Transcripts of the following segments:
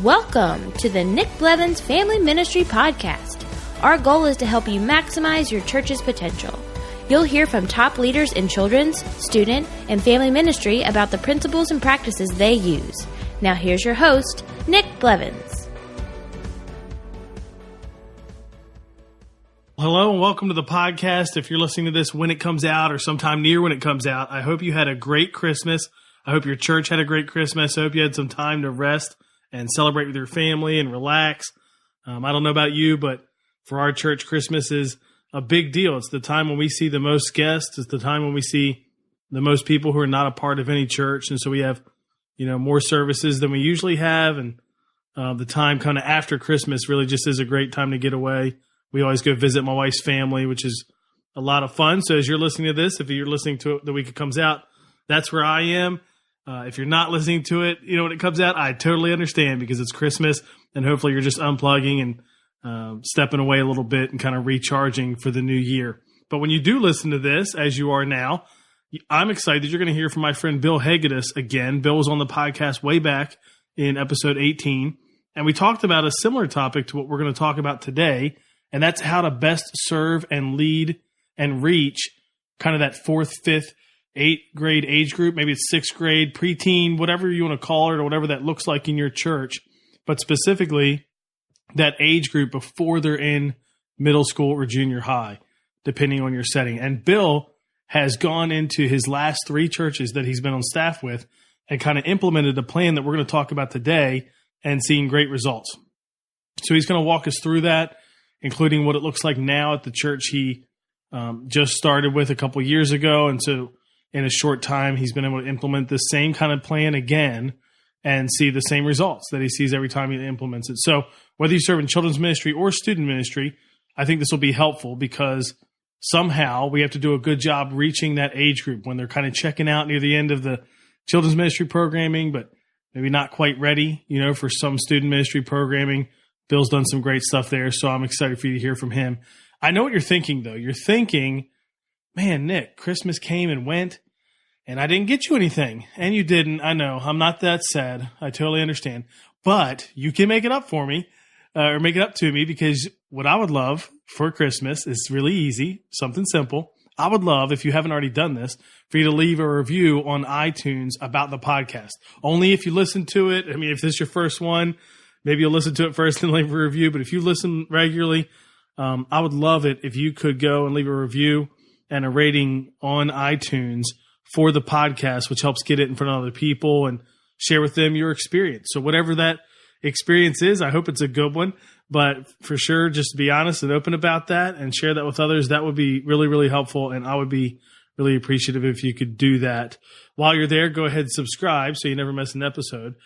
Welcome to the Nick Blevins Family Ministry Podcast. Our goal is to help you maximize your church's potential. You'll hear from top leaders in children's, student, and family ministry about the principles and practices they use. Now here's your host, Nick Blevins. Hello and welcome to the podcast. If you're listening to this when it comes out or sometime near when it comes out, I hope you had a great Christmas. I hope your church had a great Christmas. I hope you had some time to rest and celebrate with your family and relax. I don't know about you, but for our church, Christmas is a big deal. It's the time when we see the most guests. It's the time when we see the most people who are not a part of any church. And so we have, more services than we usually have. And the time kind of after Christmas really just is a great time to get away. We always go visit my wife's family, which is a lot of fun. So as you're listening to this, if you're listening to it the week it comes out, that's where I am. If you're not listening to it, when it comes out, I totally understand because it's Christmas and hopefully you're just unplugging and stepping away a little bit and kind of recharging for the new year. But when you do listen to this, as you are now, I'm excited you're going to hear from my friend Bill Hegedus again. Bill was on the podcast way back in episode 18, and we talked about a similar topic to what we're going to talk about today, and that's how to best serve and lead and reach kind of that 4th, 5th, 8th grade age group, maybe it's 6th grade, preteen, whatever you want to call it or whatever that looks like in your church, but specifically that age group before they're in middle school or junior high, depending on your setting. And Bill has gone into his last 3 churches that he's been on staff with and kind of implemented a plan that we're going to talk about today and seeing great results. So he's going to walk us through that, including what it looks like now at the church he just started with a couple years ago. And so in a short time, he's been able to implement the same kind of plan again and see the same results that he sees every time he implements it. So whether you serve in children's ministry or student ministry, I think this will be helpful because somehow we have to do a good job reaching that age group when they're kind of checking out near the end of the children's ministry programming, but maybe not quite ready, for some student ministry programming. Bill's done some great stuff there, so I'm excited for you to hear from him. I know what you're thinking, though. You're thinking, man, Nick, Christmas came and went, and I didn't get you anything. And you didn't. I know. I'm not that sad. I totally understand. But you can make it up for me, or make it up to me, because what I would love for Christmas is really easy, something simple. I would love, if you haven't already done this, for you to leave a review on iTunes about the podcast. Only if you listen to it. I mean, if this is your first one, maybe you'll listen to it first and leave a review. But if you listen regularly, I would love it if you could go and leave a review and a rating on iTunes for the podcast, which helps get it in front of other people and share with them your experience. So whatever that experience is, I hope it's a good one. But for sure, just be honest and open about that and share that with others. That would be really, really helpful. And I would be really appreciative if you could do that. While you're there, go ahead and subscribe so you never miss an episode.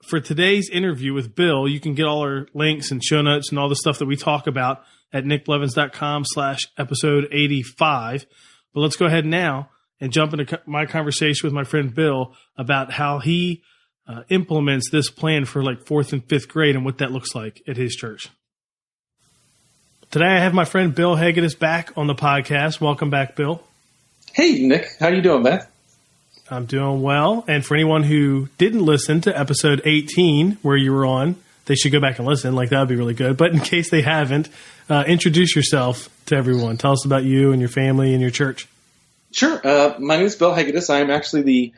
For today's interview with Bill, you can get all our links and show notes and all the stuff that we talk about at nickblevins.com/episode 85. But let's go ahead now and jump into my conversation with my friend Bill about how he implements this plan for like 4th and 5th grade and what that looks like at his church. Today I have my friend Bill Hegedus back on the podcast. Welcome back, Bill. Hey, Nick. How you doing, man? I'm doing well. And for anyone who didn't listen to episode 18 where you were on, they should go back and listen. Like, that would be really good. But in case they haven't, introduce yourself to everyone. Tell us about you and your family and your church. Sure. My name is Bill Hegedus. I am actually the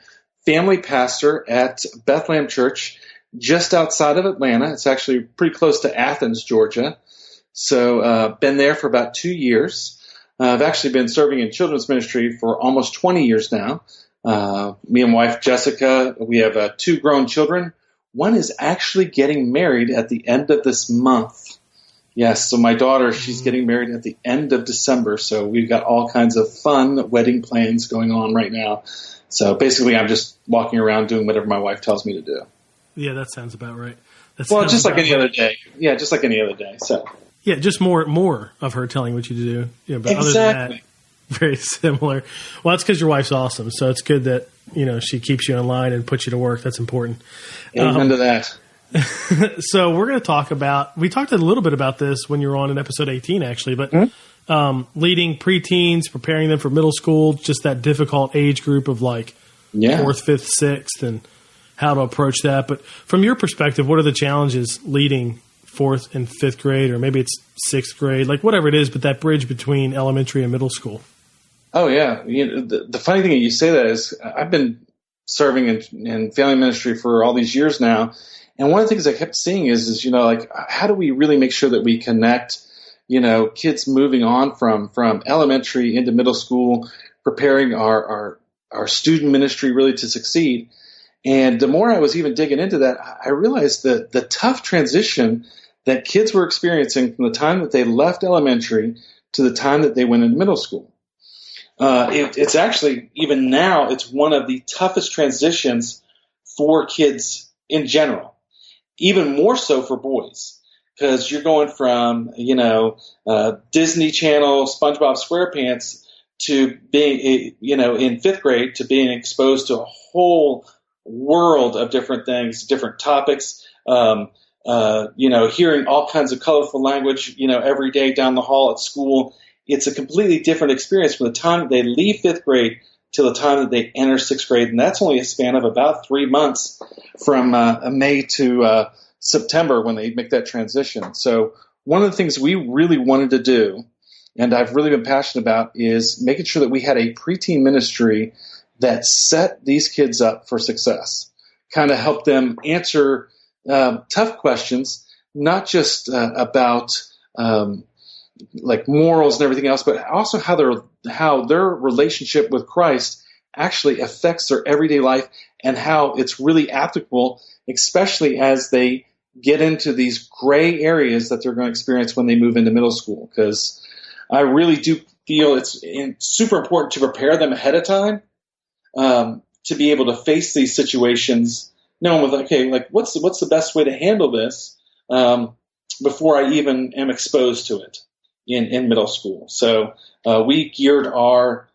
family pastor at Bethlehem Church just outside of Atlanta. It's actually pretty close to Athens, Georgia. So been there for about 2 years. I've actually been serving in children's ministry for almost 20 years now. Me and wife Jessica, we have 2 grown children. One is actually getting married at the end of this month. Yes, so my daughter, she's getting married at the end of December. So we've got all kinds of fun wedding plans going on right now. So basically, I'm just walking around doing whatever my wife tells me to do. Yeah, that sounds about right. Well, just like any other day. Yeah, just like any other day. So yeah, just more of her telling what you to do. Yeah, but exactly. Other than that, very similar. Well, that's because your wife's awesome. So it's good that she keeps you in line and puts you to work. That's important. Amen to that. So we're going to talk about. We talked a little bit about this when you were on in episode 18, actually, but. Leading preteens, preparing them for middle school, just that difficult age group of like 4th, 5th, 6th, and how to approach that. But from your perspective, what are the challenges leading fourth and fifth grade, or maybe it's sixth grade, like whatever it is, but that bridge between elementary and middle school? Oh, yeah. The funny thing that you say that is I've been serving in family ministry for all these years now. And one of the things I kept seeing is like, how do we really make sure that we connect, kids moving on from elementary into middle school, preparing our student ministry really to succeed. And the more I was even digging into that, I realized that the tough transition that kids were experiencing from the time that they left elementary to the time that they went into middle school. It's actually, even now, it's one of the toughest transitions for kids in general, even more so for boys, because you're going from, Disney Channel, SpongeBob SquarePants to being, in fifth grade, to being exposed to a whole world of different things, different topics, hearing all kinds of colorful language, every day down the hall at school. It's a completely different experience from the time that they leave fifth grade till the time that they enter sixth grade. And that's only a span of about 3 months from May to September when they make that transition. So one of the things we really wanted to do, and I've really been passionate about, is making sure that we had a preteen ministry that set these kids up for success, kind of help them answer tough questions, not just about like morals and everything else, but also how their relationship with Christ actually affects their everyday life and how it's really applicable, especially as they get into these gray areas that they're going to experience when they move into middle school. Because I really do feel it's super important to prepare them ahead of time to be able to face these situations, knowing what's the best way to handle this before I even am exposed to it in middle school. So we geared our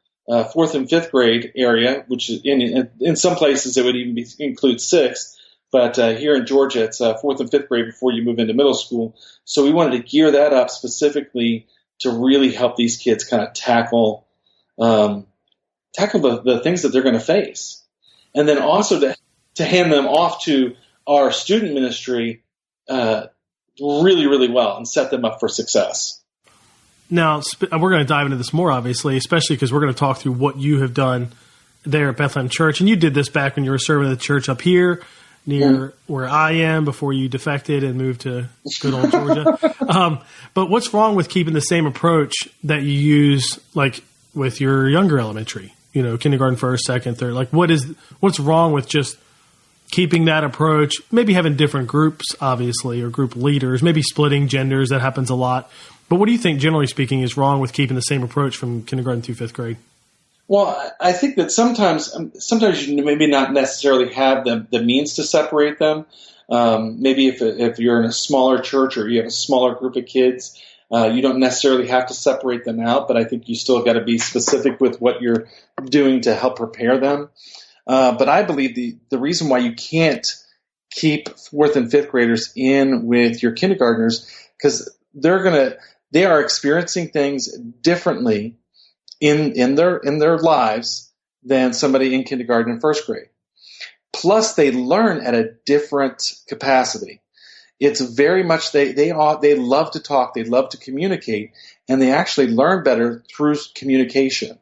fourth and fifth grade area, which is in some places it would even include sixth, but here in Georgia it's fourth and fifth grade before you move into middle school. So we wanted to gear that up specifically to really help these kids kind of tackle the things that they're going to face. And then also to hand them off to our student ministry really, really well and set them up for success. Now, we're going to dive into this more, obviously, especially because we're going to talk through what you have done there at Bethlehem Church. And you did this back when you were serving the church up here near where I am before you defected and moved to good old Georgia. But what's wrong with keeping the same approach that you use, like, with your younger elementary? Kindergarten, first, second, third. Like, what's wrong with just keeping that approach? Maybe having different groups, obviously, or group leaders. Maybe splitting genders. That happens a lot. But what do you think, generally speaking, is wrong with keeping the same approach from kindergarten through fifth grade? Well, I think that sometimes you maybe not necessarily have the means to separate them. Maybe if you're in a smaller church or you have a smaller group of kids, you don't necessarily have to separate them out, but I think you still got to be specific with what you're doing to help prepare them. But I believe the reason why you can't keep fourth and fifth graders in with your kindergartners, because they are experiencing things differently in their lives than somebody in kindergarten and first grade. Plus, they learn at a different capacity. It's very much they love to talk, they love to communicate, and they actually learn better through communication.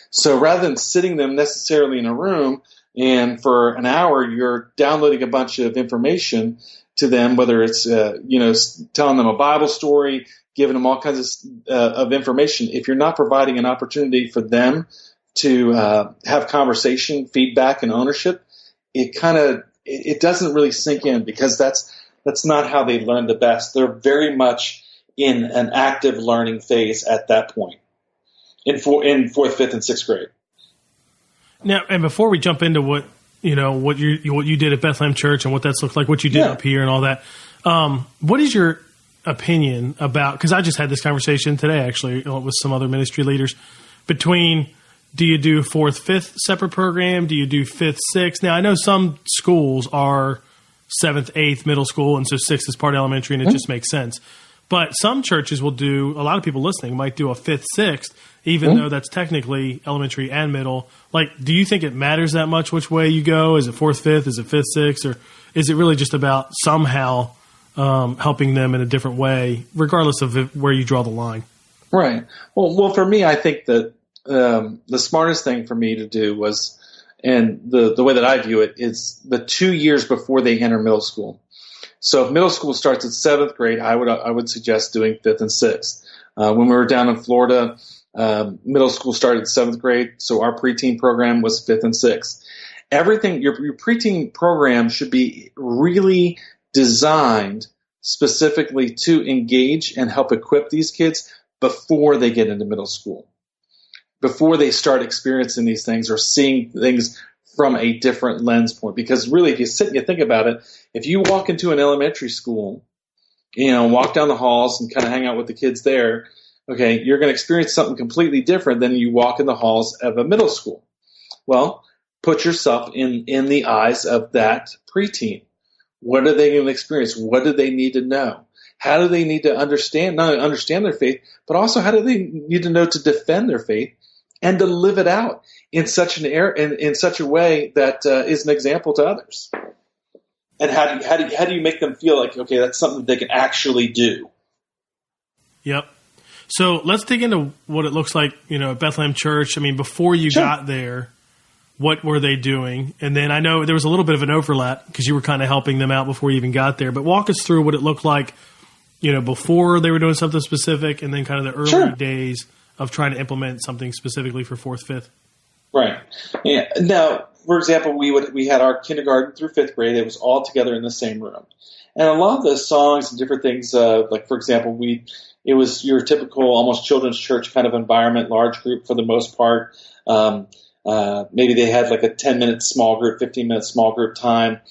So rather than sitting them necessarily in a room and for an hour you're downloading a bunch of information to them, whether it's telling them a Bible story, giving them all kinds of information, if you're not providing an opportunity for them to have conversation, feedback, and ownership, it doesn't really sink in, because that's not how they learn the best. They're very much in an active learning phase at that point in fourth, fifth, and sixth grade. Now, and before we jump into what you did at Bethlehem Church and what that's looked like, what you did up here and all that, what is your opinion about, because I just had this conversation today actually with some other ministry leaders, between, do you do fourth, fifth separate program? Do you do fifth, sixth? Now, I know some schools are seventh, eighth middle school, and so sixth is part elementary, and it just makes sense. But some churches will do, a lot of people listening might do a fifth, sixth, even though that's technically elementary and middle. Like, do you think it matters that much which way you go? Is it fourth, fifth? Is it fifth, sixth? Or is it really just about somehow helping them in a different way, regardless of where you draw the line? Right. Well, for me, I think that the smartest thing for me to do was, and the way that I view it, is the 2 years before they enter middle school. So if middle school starts at 7th grade, I would suggest doing 5th and 6th. When we were down in Florida, middle school started at 7th grade, so our preteen program was 5th and 6th. Everything, your preteen program should be really designed specifically to engage and help equip these kids before they get into middle school, before they start experiencing these things or seeing things from a different lens point. Because really, if you sit and you think about it, if you walk into an elementary school, walk down the halls and kind of hang out with the kids there, okay, you're going to experience something completely different than you walk in the halls of a middle school. Well, put yourself in the eyes of that preteen. What are they going to experience? What do they need to know? How do they need to understand, not only understand their faith, but also how do they need to know to defend their faith and to live it out in such in such a way that is an example to others? And how do you make them feel like, okay, that's something they can actually do? Yep. So let's dig into what it looks like, at Bethlehem Church. I mean, before you got there, what were they doing? And then I know there was a little bit of an overlap because you were kind of helping them out before you even got there. But walk us through what it looked like, before they were doing something specific, and then kind of the early days of trying to implement something specifically for 4th, 5th. Right. Yeah. Now, for example, we had our kindergarten through 5th grade. It was all together in the same room. And a lot of the songs and different things, like, for example, it was your typical almost children's church kind of environment, large group for the most part. Maybe they had like a 10-minute small group, 15-minute small group time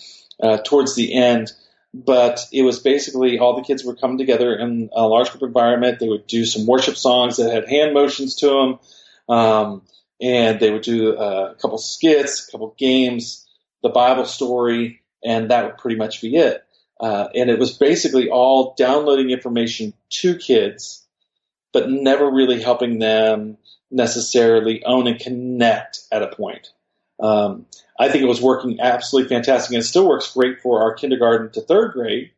towards the end. But it was basically all the kids were coming together in a large group environment. They would do some worship songs that had hand motions to them. And they would do a couple skits, a couple games, the Bible story, and that would pretty much be it. And it was basically all downloading information to kids, but never really helping them necessarily own and connect at a point. I think it was working absolutely fantastic, and it still works great for our kindergarten to 3rd grade.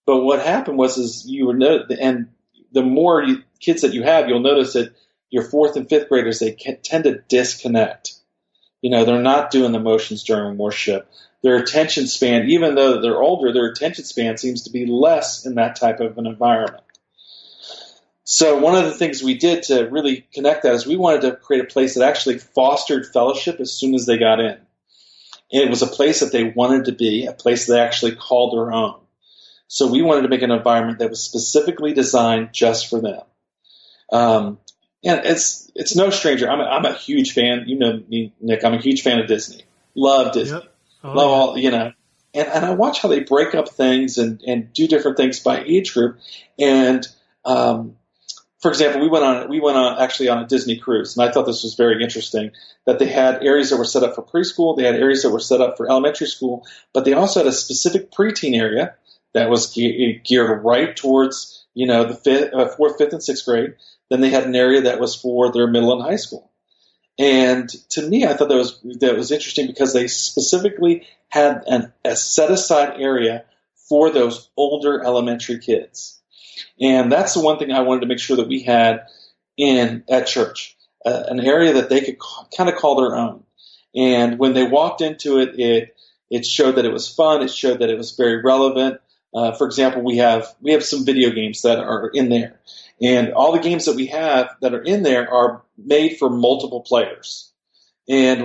But what happened was, and the more kids that you have, you'll notice that your 4th and 5th graders, they tend to disconnect. They're not doing the motions during worship. Their attention span, even though they're older, their attention span seems to be less in that type of an environment. So one of the things we did to really connect that is we wanted to create a place that actually fostered fellowship as soon as they got in. And it was a place that they wanted to be, a place they actually called their own. So we wanted to make an environment that was specifically designed just for them. And it's no stranger. I'm a huge fan. You know me, Nick. I'm a huge fan of Disney. Love Disney. Yep. Love all, And I watch how they break up things and do different things by age group. And for example, we went on actually on a Disney cruise, and I thought this was very interesting that they had areas that were set up for preschool, they had areas that were set up for elementary school, but they also had a specific preteen area that was geared right towards the 4th, 5th, and 6th grade. Then they had an area that was for their middle and high school. And to me, I thought that was interesting because they specifically had a set aside area for those older elementary kids. And that's the one thing I wanted to make sure that we had at church, an area that they could kind of call their own. And when they walked into it, it showed that it was fun. It showed that it was very relevant. For example, we have some video games that are in there. And all the games that we have that are in there are made for multiple players. And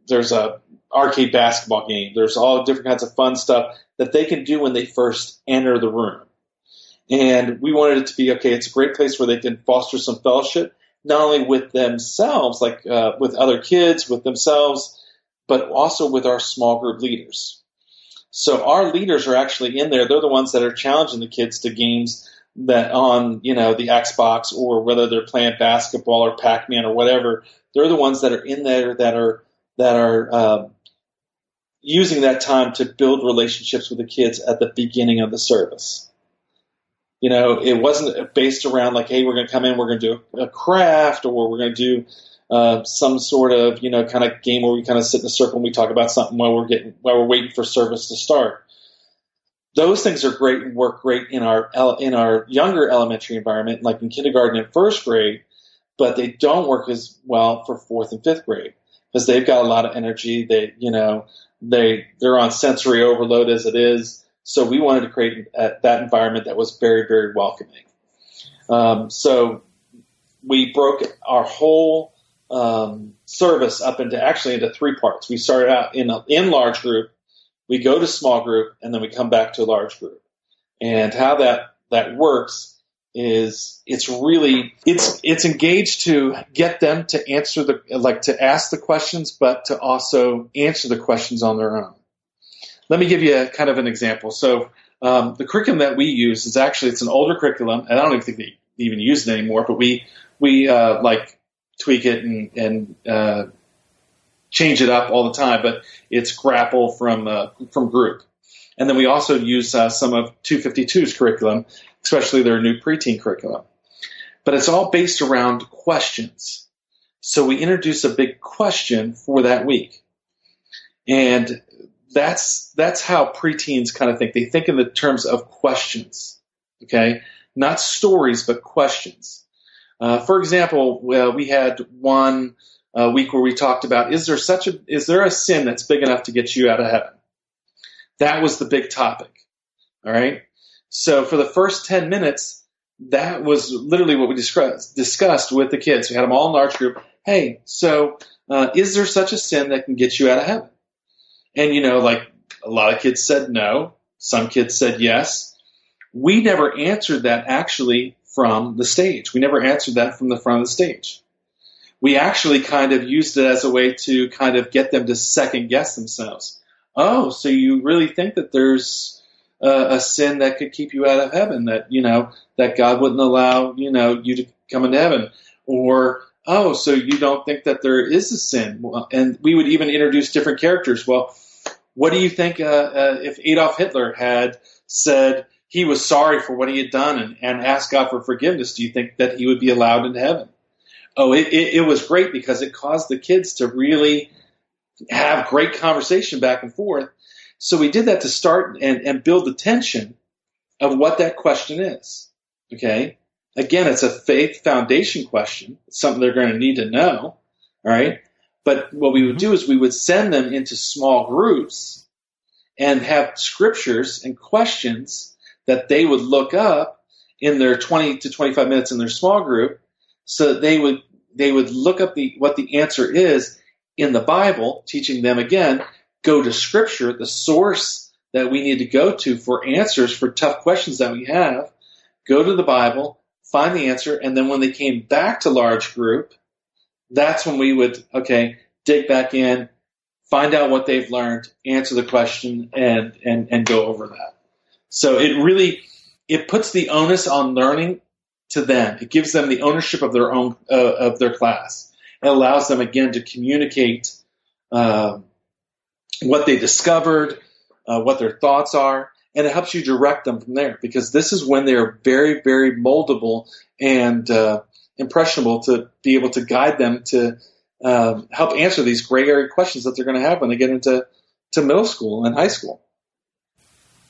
there's a arcade basketball game. There's all different kinds of fun stuff that they can do when they first enter the room. And we wanted it to be, okay, it's a great place where they can foster some fellowship, not only with themselves, like with other kids, with themselves, but also with our small group leaders. So our leaders are actually in there. They're the ones that are challenging the kids to games that on, the Xbox, or whether they're playing basketball or Pac-Man or whatever. They're the ones that are in there that are using that time to build relationships with the kids at the beginning of the service. It wasn't based around like, hey, we're going to come in, we're going to do a craft, or we're going to do some sort of, kind of game where we kind of sit in a circle and we talk about something while we're waiting for service to start. Those things are great and work great in our younger elementary environment, like in kindergarten and first grade, but they don't work as well for fourth and fifth grade because they've got a lot of energy. They're on sensory overload as it is. So we wanted to create that environment that was very, very welcoming. So we broke our whole service up into 3 parts. We started out in large group, we go to small group, and then we come back to large group. And how that works is it's engaged to get them to answer to ask the questions, but to also answer the questions on their own. Let me give you kind of an example. So the curriculum that we use is it's an older curriculum, and I don't even think they even use it anymore, but we tweak it and change it up all the time, but it's Grapple from Group. And then we also use some of 252's curriculum, especially their new preteen curriculum. But it's all based around questions. So we introduce a big question for that week. And that's how preteens kind of think. They think in the terms of questions, okay? Not stories, but questions. For example, we had one week where we talked about, is there a sin that's big enough to get you out of heaven? That was the big topic. All right. So for the first 10 minutes, that was literally what we discussed with the kids. We had them all in large group. Hey, so is there such a sin that can get you out of heaven? And, a lot of kids said no. Some kids said yes. We never answered that actually from the stage. We never answered that from the front of the stage. We actually kind of used it as a way to kind of get them to second guess themselves. Oh, so you really think that there's a sin that could keep you out of heaven, that, that God wouldn't allow, you to come into heaven? Or, oh, so you don't think that there is a sin? And we would even introduce different characters. Well, what do you think if Adolf Hitler had said he was sorry for what he had done and asked God for forgiveness? Do you think that he would be allowed into heaven? Oh, it was great because it caused the kids to really have great conversation back and forth. So we did that to start and build the tension of what that question is. Okay? Again, it's a faith foundation question. It's something they're going to need to know. All right? But what we would do is we would send them into small groups and have scriptures and questions that they would look up in their 20 to 25 minutes in their small group, so that they would look up what the answer is in the Bible, teaching them again, go to Scripture, the source that we need to go to for answers for tough questions that we have, go to the Bible, find the answer, and then when they came back to large group, that's when we would, dig back in, find out what they've learned, answer the question, and go over that. So it puts the onus on learning to them. It gives them the ownership of their own of their class. It allows them again to communicate what they discovered, what their thoughts are, and it helps you direct them from there, because this is when they're very, very moldable and impressionable to be able to guide them to help answer these gray area questions that they're going to have when they get into middle school and high school.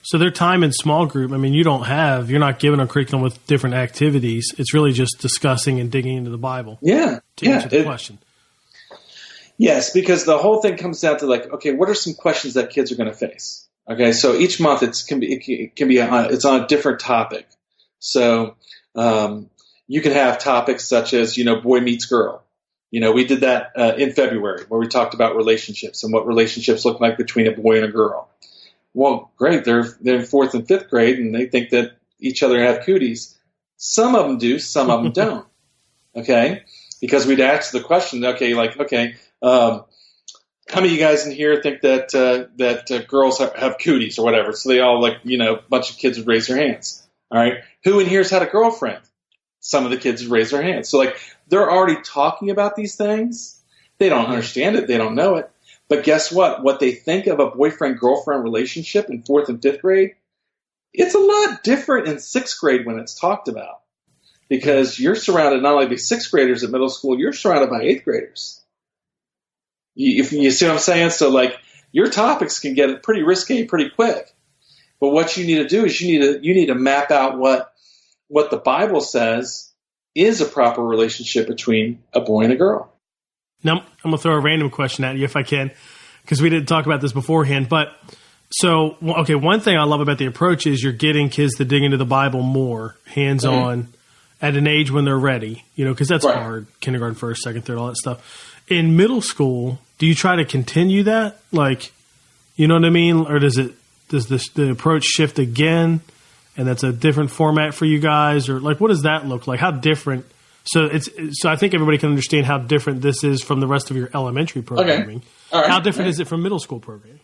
So their time in small group, you're not given a curriculum with different activities. It's really just discussing and digging into the Bible. Yeah. To answer the question. Yes, because the whole thing comes down to what are some questions that kids are going to face? Okay, so each month it's on a different topic. So you can have topics such as, boy meets girl. We did that in February, where we talked about relationships and what relationships look like between a boy and a girl. Well, great. They're in fourth and fifth grade, and they think that each other have cooties. Some of them do, some of them don't. Okay, because we'd ask the question. How many of you guys in here think that girls have cooties or whatever? So they all a bunch of kids would raise their hands. All right, who in here's had a girlfriend? Some of the kids would raise their hands. So they're already talking about these things. They don't understand it. They don't know it. But guess what? What they think of a boyfriend-girlfriend relationship in 4th and 5th grade, it's a lot different in 6th grade when it's talked about. Because you're surrounded not only by 6th graders at middle school, you're surrounded by 8th graders. You see what I'm saying? So, like, your topics can get pretty risque pretty quick. But what you need to do is you need to map out what the Bible says is a proper relationship between a boy and a girl. Now, I'm going to throw a random question at you if I can, because we didn't talk about this beforehand. But so, okay, one thing I love about the approach is you're getting kids to dig into the Bible more, hands-on, at an age when they're ready, because that's hard, kindergarten, first, second, third, all that stuff. In middle school, do you try to continue that? Like, you know what I mean? Or does the approach shift again, and that's a different format for you guys? Or, like, what does that look like? How different? So I think everybody can understand how different this is from the rest of your elementary programming. Okay. All right. How different is it from middle school programming?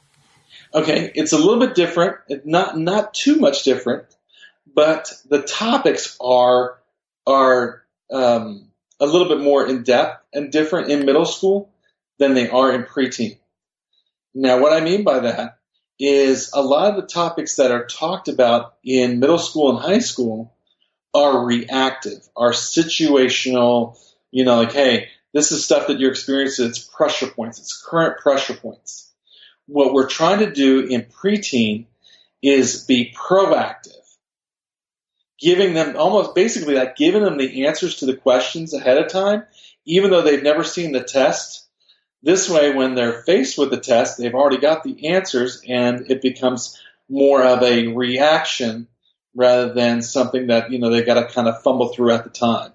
Okay, it's a little bit different. Not too much different, but the topics are a little bit more in depth and different in middle school than they are in preteen. Now, what I mean by that is a lot of the topics that are talked about in middle school and high school are reactive, are situational, like, hey, this is stuff that you're experiencing, it's pressure points, it's current pressure points. What we're trying to do in preteen is be proactive, giving them giving them the answers to the questions ahead of time, even though they've never seen the test. This way, when they're faced with the test, they've already got the answers, and it becomes more of a reaction rather than something that, they've got to kind of fumble through at the time.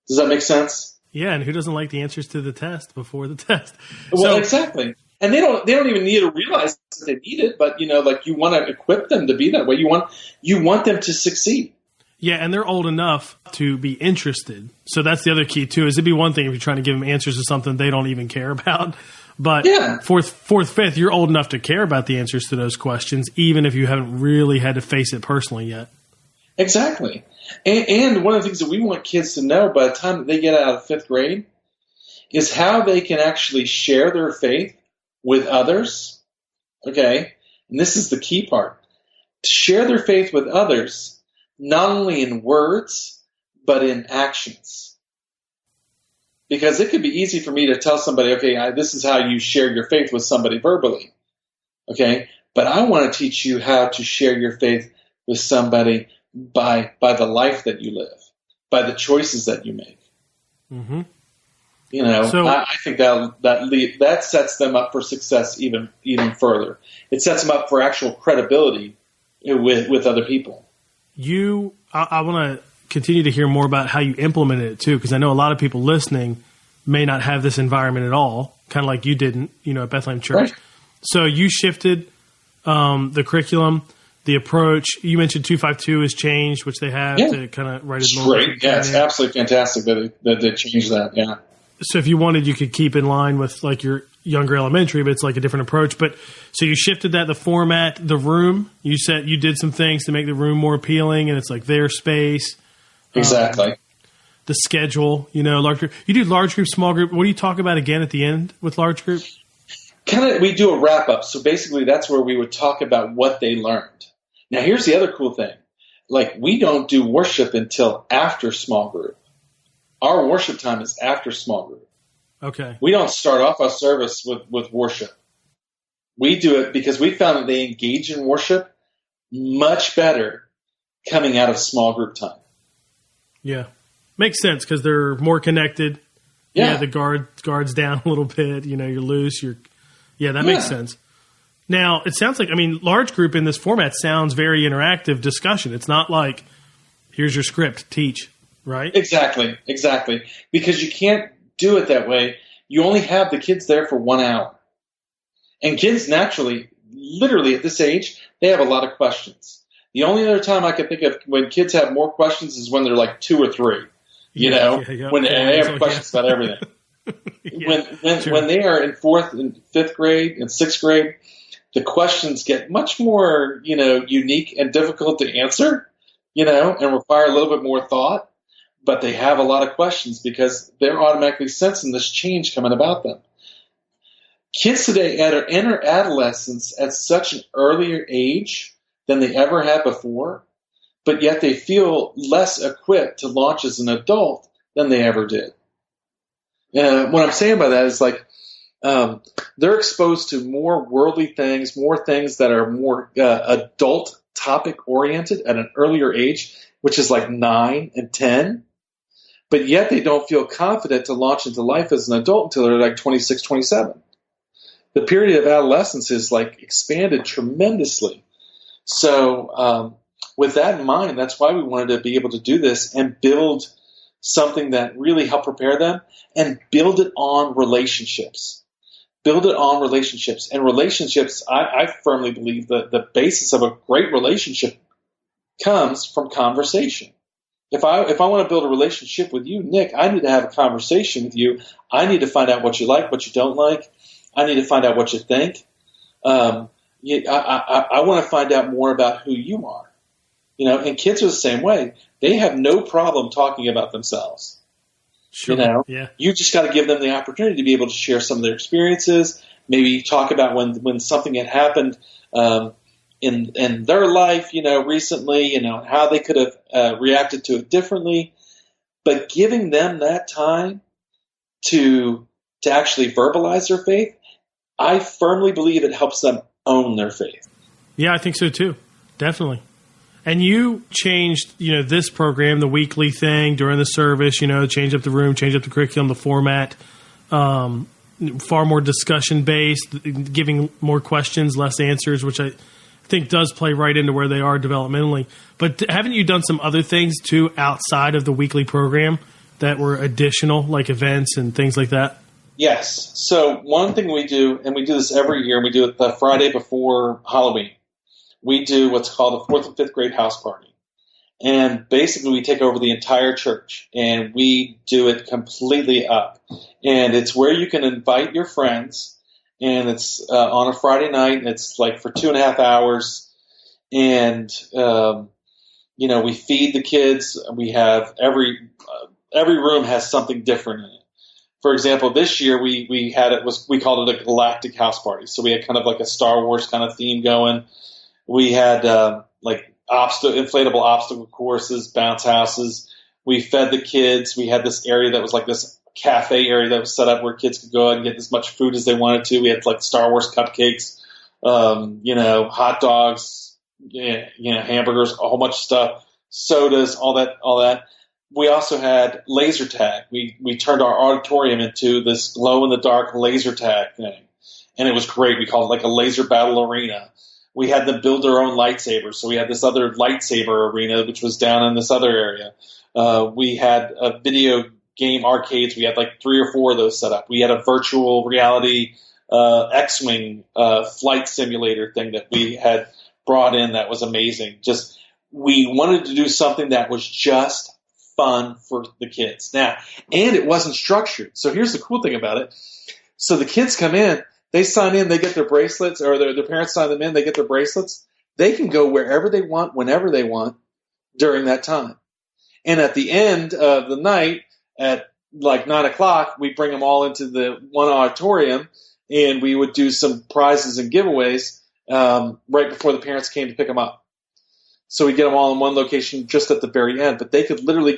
Does that make sense? Yeah, and who doesn't like the answers to the test before the test? Well, exactly. And they don't even need to realize that they need it, but, you want to equip them to be that way. You want them to succeed. Yeah, and they're old enough to be interested. So that's the other key, too, is it'd be one thing if you're trying to give them answers to something they don't even care about. But fourth, fifth, you're old enough to care about the answers to those questions, even if you haven't really had to face it personally yet. Exactly. And one of the things that we want kids to know by the time that they get out of 5th grade is how they can actually share their faith with others. Okay? And this is the key part. To share their faith with others, not only in words, but in actions. Because it could be easy for me to tell somebody, okay, this is how you share your faith with somebody verbally. Okay? But I want to teach you how to share your faith with somebody by the life that you live, by the choices that you make. Mm-hmm. So, I think that sets them up for success even further. It sets them up for actual credibility with other people. I want to continue to hear more about how you implemented it too, because I know a lot of people listening may not have this environment at all, kind of like you didn't, at Bethlehem Church. Right. So you shifted the curriculum, the approach. You mentioned 252 has changed, which they have to kind of write it more. Great. Yeah, it's absolutely fantastic that they changed that. Yeah. So if you wanted, you could keep in line with like your younger elementary, but it's like a different approach. But so you shifted that, the format, the room. You said you did some things to make the room more appealing, and it's like their space. Exactly. The schedule, large group. You do large group, small group. What do you talk about again at the end with large group? We do a wrap up. So basically, that's where we would talk about what they learned. Now, here's the other cool thing. Like, we don't do worship until after small group. Our worship time is after small group. Okay. We don't start off our service with worship. We do it because we found that they engage in worship much better coming out of small group time. Yeah. Makes sense because they're more connected. Yeah. The guard's down a little bit. You're loose. That makes sense. Now, it sounds like, large group in this format sounds very interactive discussion. It's not like, here's your script, teach, right? Exactly. Because you can't do it that way. You only have the kids there for 1 hour. And kids naturally, literally at this age, they have a lot of questions. The only other time I can think of when kids have more questions is when they're like 2 or 3, when they have questions about everything. When they are in 4th and 5th grade and 6th grade, the questions get much more, unique and difficult to answer, and require a little bit more thought. But they have a lot of questions because they're automatically sensing this change coming about them. Kids today enter adolescence at such an earlier age than they ever had before, but yet they feel less equipped to launch as an adult than they ever did. What I'm saying by that is they're exposed to more worldly things, more things that are more adult topic oriented at an earlier age, which is like 9 and 10. But yet they don't feel confident to launch into life as an adult until they're like 26, 27. The period of adolescence is like expanded tremendously. So with that in mind, that's why we wanted to be able to do this and build something that really helped prepare them and build it on relationships. Build it on relationships. And relationships, I firmly believe that the basis of a great relationship comes from conversation. If I want to build a relationship with you, Nick, I need to have a conversation with you. I need to find out what you like, what you don't like. I need to find out what you think. I want to find out more about who you are. And kids are the same way. They have no problem talking about themselves. Sure. Yeah. You just got to give them the opportunity to be able to share some of their experiences, maybe talk about when something had happened in their life, recently, how they could have reacted to it differently. But giving them that time to actually verbalize their faith, I firmly believe it helps them own their faith. Yeah, I think so too. Definitely. And you changed, this program, the weekly thing during the service, change up the room, change up the curriculum, the format, far more discussion based, giving more questions, less answers, which I think does play right into where they are developmentally. But haven't you done some other things too outside of the weekly program that were additional, like events and things like that? Yes. So one thing we do, and we do this every year, and we do it the Friday before Halloween, we do what's called a 4th and 5th grade house party. And basically we take over the entire church, and we do it completely up. And it's where you can invite your friends, and it's on a Friday night, and it's like for 2.5 hours. And, we feed the kids. We have every room has something different in it. For example, this year we called it a galactic house party. So we had kind of like a Star Wars kind of theme going. We had inflatable obstacle courses, bounce houses. We fed the kids. We had this area that was like this cafe area that was set up where kids could go and get as much food as they wanted to. We had like Star Wars cupcakes, hot dogs, hamburgers, a whole bunch of stuff, sodas, all that. We also had laser tag. We turned our auditorium into this glow-in-the-dark laser tag thing, and it was great. We called it like a laser battle arena. We had them build their own lightsabers, so we had this other lightsaber arena, which was down in this other area. We had video game arcades. We had like 3 or 4 of those set up. We had a virtual reality X-Wing flight simulator thing that we had brought in that was amazing. We wanted to do something that was just fun for the kids. Now, and it wasn't structured. So here's the cool thing about it. So the kids come in, they sign in, they get their bracelets, or their parents sign them in, they get their bracelets. They can go wherever they want, whenever they want during that time. And at the end of the night, at like 9 o'clock, we bring them all into the one auditorium, and we would do some prizes and giveaways right before the parents came to pick them up. So we get them all in one location just at the very end. But they could literally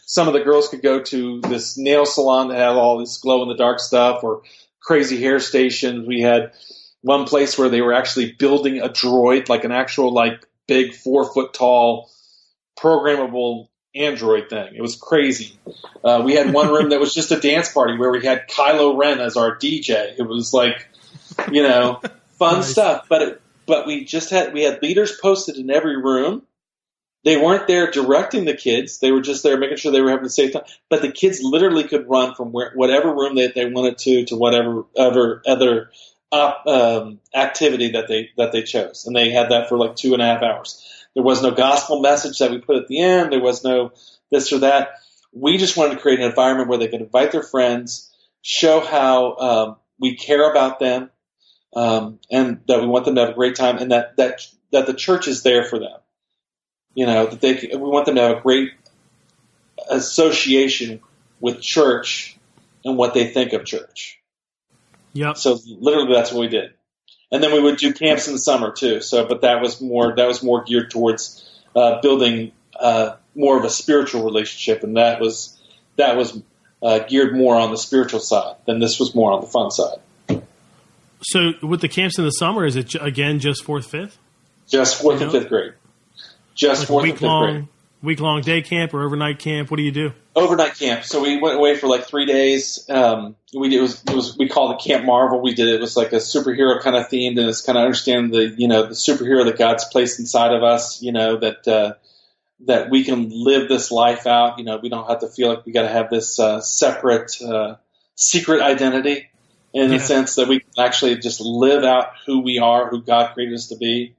some of the girls could go to this nail salon that had all this glow-in-the-dark stuff, or crazy hair stations. We had one place where they were actually building a droid, like an actual like big 4-foot-tall programmable android thing. It was crazy. We had one room that was just a dance party where we had Kylo Ren as our DJ. It was like, fun stuff. But we had leaders posted in every room. They weren't there directing the kids. They were just there making sure they were having a safe time. But the kids literally could run from whatever room they wanted to whatever other activity that they chose. And they had that for like 2.5 hours. There was no gospel message that we put at the end. There was no this or that. We just wanted to create an environment where they could invite their friends, show how we care about them, and that we want them to have a great time, and that the church is there for them. We want them to have a great association with church and what they think of church. Yep. So literally that's what we did. And then we would do camps in the summer too. But that was more geared towards building more of a spiritual relationship, and that was geared more on the spiritual side. Then this was more on the fun side. So with the camps in the summer, is it again just 4th, 5th? Just 4th and 5th grade. Just like 4th and 5th grade. Week-long day camp or overnight camp? What do you do? Overnight camp. So we went away for like 3 days. We called it Camp Marvel. It was like a superhero kind of themed, and it's kind of understand the superhero that God's placed inside of us. That we can live this life out. We don't have to feel like we got to have this separate secret identity. In the sense that we can actually just live out who we are, who God created us to be,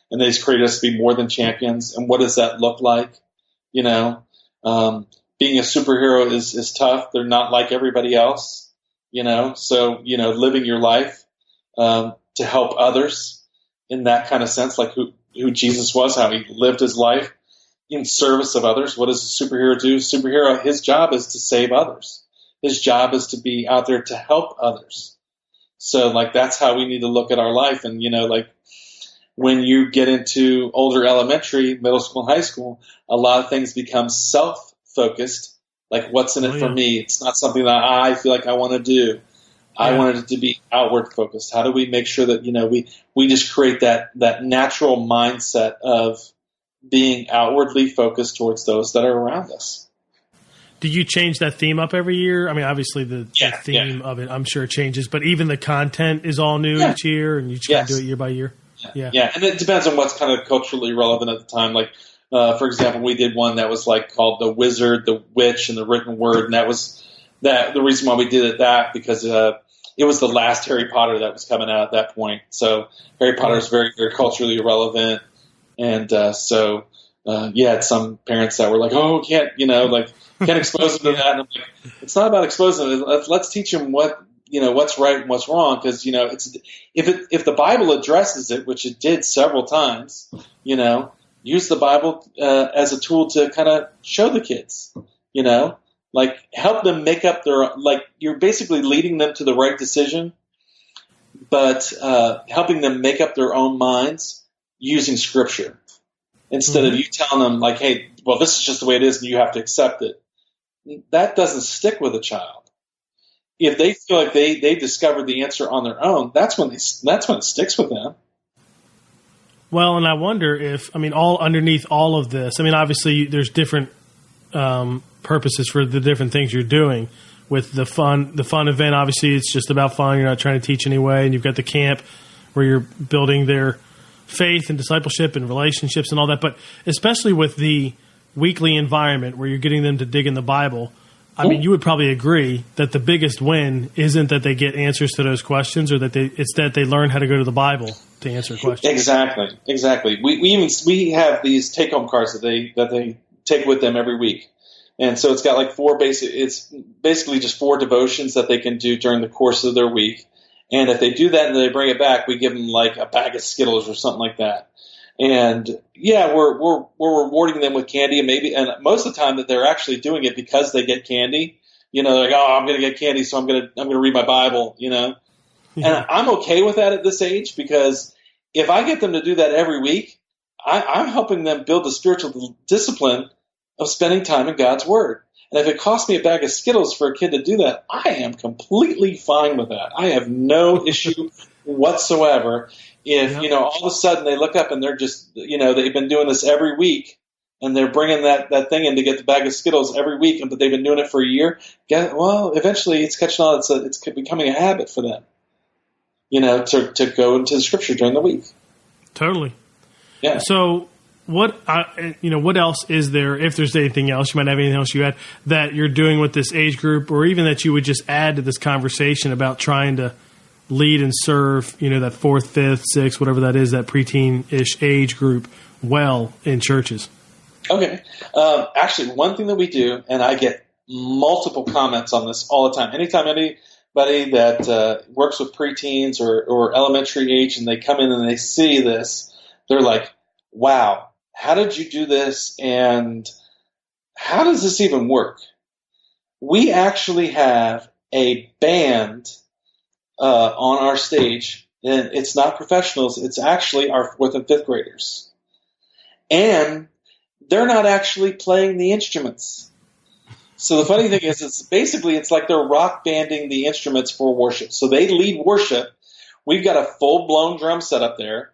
and that He's created us to be more than champions. And what does that look like? Being a superhero is tough. They're not like everybody else. So living your life to help others in that kind of sense, like who Jesus was, how He lived His life in service of others. What does a superhero do? Superhero, his job is to save others. His job is to be out there to help others. So, that's how we need to look at our life. And, when you get into older elementary, middle school, and high school, a lot of things become self-focused. Like, what's in it for me? It's not something that I feel like I want to do. I wanted it to be outward focused. How do we make sure that, we just create that natural mindset of being outwardly focused towards those that are around us? Do you change that theme up every year? I mean, obviously the theme of it, I'm sure, changes, but even the content is all new each year, and you just kind of do it year by year? Yeah, and it depends on what's kind of culturally relevant at the time. Like, for example, we did one that was called The Wizard, the Witch, and the Written Word, and that was the reason why we did it because it was the last Harry Potter that was coming out at that point. So Harry Potter is very, very culturally relevant, and you had some parents that were like, "Oh, can't expose them to that." And I'm like, it's not about exposing them. Let's teach them what's right and what's wrong, because it's if the Bible addresses it, which it did several times, use the Bible as a tool to kind of show the kids, help them make up their you're basically leading them to the right decision, but helping them make up their own minds using Scripture. Instead of you telling them hey, well, this is just the way it is and you have to accept it. That doesn't stick with a child. If they feel like they discovered the answer on their own, that's when it sticks with them. Well, and I wonder if, all underneath all of this, obviously there's different purposes for the different things you're doing. With the fun event, obviously it's just about fun. You're not trying to teach anyway, and you've got the camp where you're building their faith and discipleship and relationships and all that. But especially with the weekly environment where you're getting them to dig in the Bible, you would probably agree that the biggest win isn't that they get answers to those questions, or it's that they learn how to go to the Bible to answer questions. Exactly. We have these take-home cards that they take with them every week, and so it's got it's basically just 4 devotions that they can do during the course of their week. And if they do that and they bring it back, we give them a bag of Skittles or something like that. And we're rewarding them with candy, and most of the time that they're actually doing it because they get candy. They're like, oh, I'm going to get candy, so I'm going to read my Bible. And I'm okay with that at this age, because if I get them to do that every week, I'm helping them build the spiritual discipline of spending time in God's Word. And if it costs me a bag of Skittles for a kid to do that, I am completely fine with that. I have no issue whatsoever. If, all of a sudden they look up and they're just, they've been doing this every week, and they're bringing that thing in to get the bag of Skittles every week, but they've been doing it for a year, eventually it's catching on. It's becoming a habit for them, to go into the Scripture during the week. Totally. Yeah. So what else is there, if there's anything else, you might have anything else you add, that you're doing with this age group, or even that you would just add to this conversation about trying to lead and serve, that 4th, 5th, 6th, whatever that is, that preteen-ish age group well in churches? Okay. Actually, one thing that we do, and I get multiple comments on this all the time. Anytime anybody that works with preteens or elementary age, and they come in and they see this, they're like, wow, how did you do this, and how does this even work? We actually have a band on our stage, and it's not professionals. It's actually our 4th and 5th graders. And they're not actually playing the instruments. So the funny thing is, it's like they're rock banding the instruments for worship. So they lead worship. We've got a full-blown drum set up there.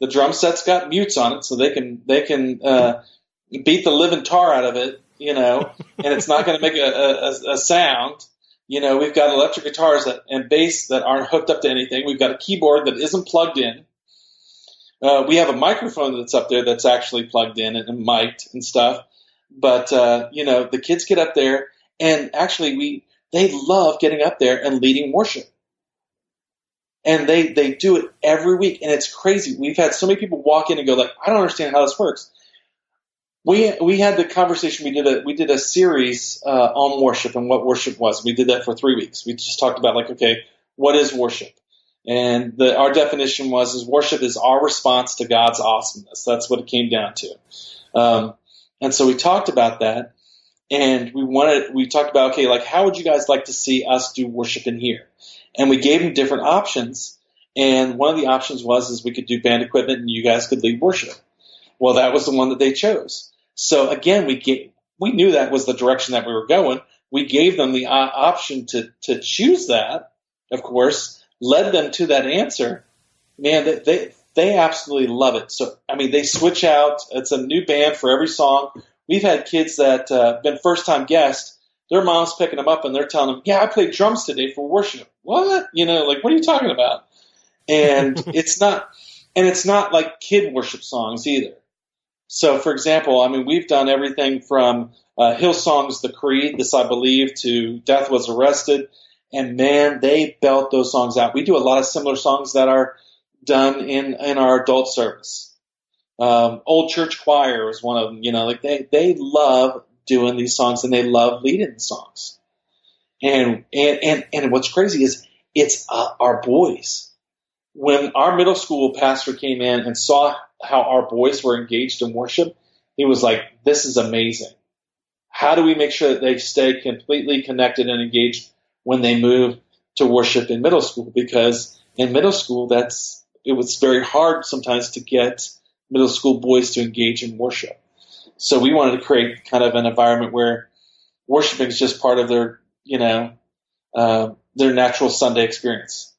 The drum set's got mutes on it, so they can beat the living tar out of it, and it's not going to make a sound. We've got electric guitars and bass that aren't hooked up to anything. We've got a keyboard that isn't plugged in. We have a microphone that's up there that's actually plugged in and mic'd and stuff. But, the kids get up there, and actually they love getting up there and leading worship. And they do it every week, and it's crazy. We've had so many people walk in and go like, I don't understand how this works. We had the conversation. We did a series on worship and what worship was. We did that for 3 weeks. We just talked about what is worship? And our definition was worship is our response to God's awesomeness. That's what it came down to. And so we talked about that, and we talked about how would you guys like to see us do worship in here? And we gave them different options. And one of the options was we could do band equipment and you guys could lead worship. Well, that was the one that they chose. So again, we knew that was the direction that we were going. We gave them the option to choose that, of course, led them to that answer. Man, they absolutely love it. So, they switch out. It's a new band for every song. We've had kids that been first-time guests. Their mom's picking them up, and they're telling them, yeah, I played drums today for worship. What? What are you talking about? And it's not like kid worship songs either. So, for example, we've done everything from Hillsong's The Creed, This I Believe, to Death Was Arrested. And, man, they belt those songs out. We do a lot of similar songs that are done in our adult service. Old Church Choir is one of them. They love doing these songs, and they love leading the songs. And what's crazy is it's our boys. When our middle school pastor came in and saw how our boys were engaged in worship, he was like, this is amazing. How do we make sure that they stay completely connected and engaged when they move to worship in middle school? Because in middle school, it was very hard sometimes to get middle school boys to engage in worship. So we wanted to create kind of an environment where worshiping is just part of their natural Sunday experience.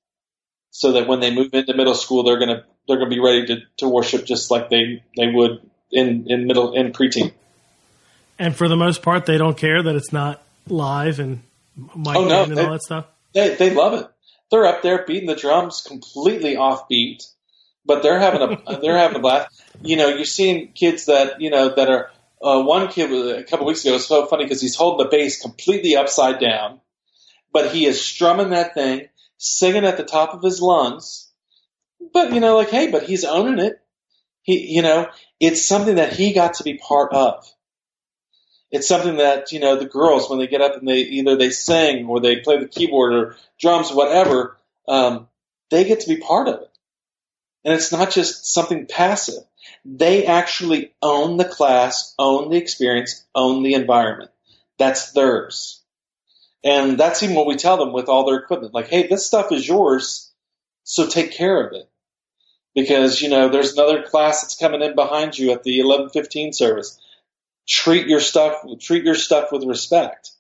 So that when they move into middle school, they're gonna be ready to worship just like they would in preteen. And for the most part, they don't care that it's not live and and all that stuff. They love it. They're up there beating the drums completely offbeat, but they're having a blast. You're seeing kids that are. One kid a couple weeks ago was so funny because he's holding the bass completely upside down, but he is strumming that thing, singing at the top of his lungs. But but he's owning it. It's something that he got to be part of. It's something that the girls, when they get up and they sing or they play the keyboard or drums, whatever, they get to be part of it. And it's not just something passive. They actually own the class, own the experience, own the environment. That's theirs. And that's even what we tell them with all their equipment. Like, hey, this stuff is yours, so take care of it. Because, there's another class that's coming in behind you at the 11:15 service. Treat your stuff with respect.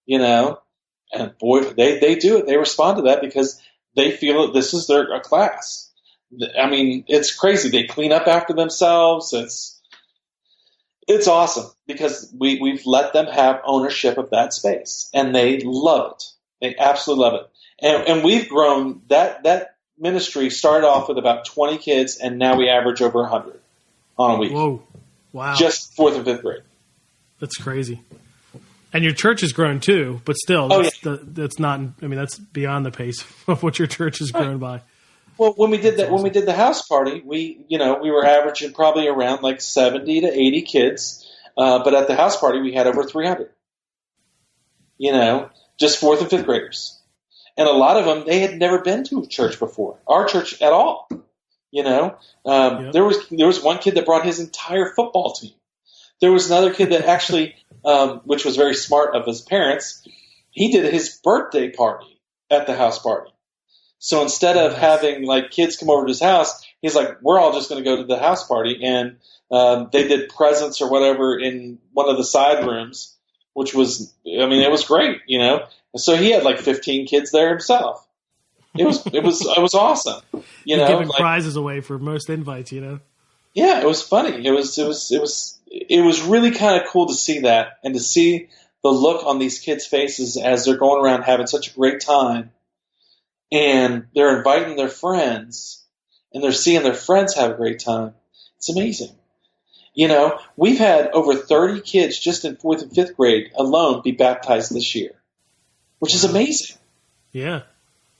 And boy, they do it. They respond to that because they feel that this is their class. It's crazy. They clean up after themselves. It's awesome because we've let them have ownership of that space, and they love it. They absolutely love it. And we've grown. That ministry started off with about 20 kids, and now we average over 100 on a week. Whoa. Wow. Just 4th and 5th grade. That's crazy. And your church has grown too, but still, that's not. That's beyond the pace of what your church has grown by. Well, when we did the house party, we were averaging probably around like 70 to 80 kids, but at the house party we had over 300. Just 4th and 5th graders, and a lot of them they had never been to a church before, our church at all. There was one kid that brought his entire football team. There was another kid that actually, which was very smart of his parents, he did his birthday party at the house party. So instead of having like kids come over to his house, he's like, we're all just going to go to the house party. And they did presents or whatever in one of the side rooms, which was, I mean, it was great, you know. And so he had like 15 kids there himself. It was awesome, you know. Giving prizes away for most invites, you know. Yeah, it was funny. It was really kind of cool to see that and to see the look on these kids' faces as they're going around having such a great time, and they're inviting their friends, and they're seeing their friends have a great time. It's amazing. You know, we've had over 30 kids just in 4th and 5th grade alone be baptized this year, which is amazing. Yeah.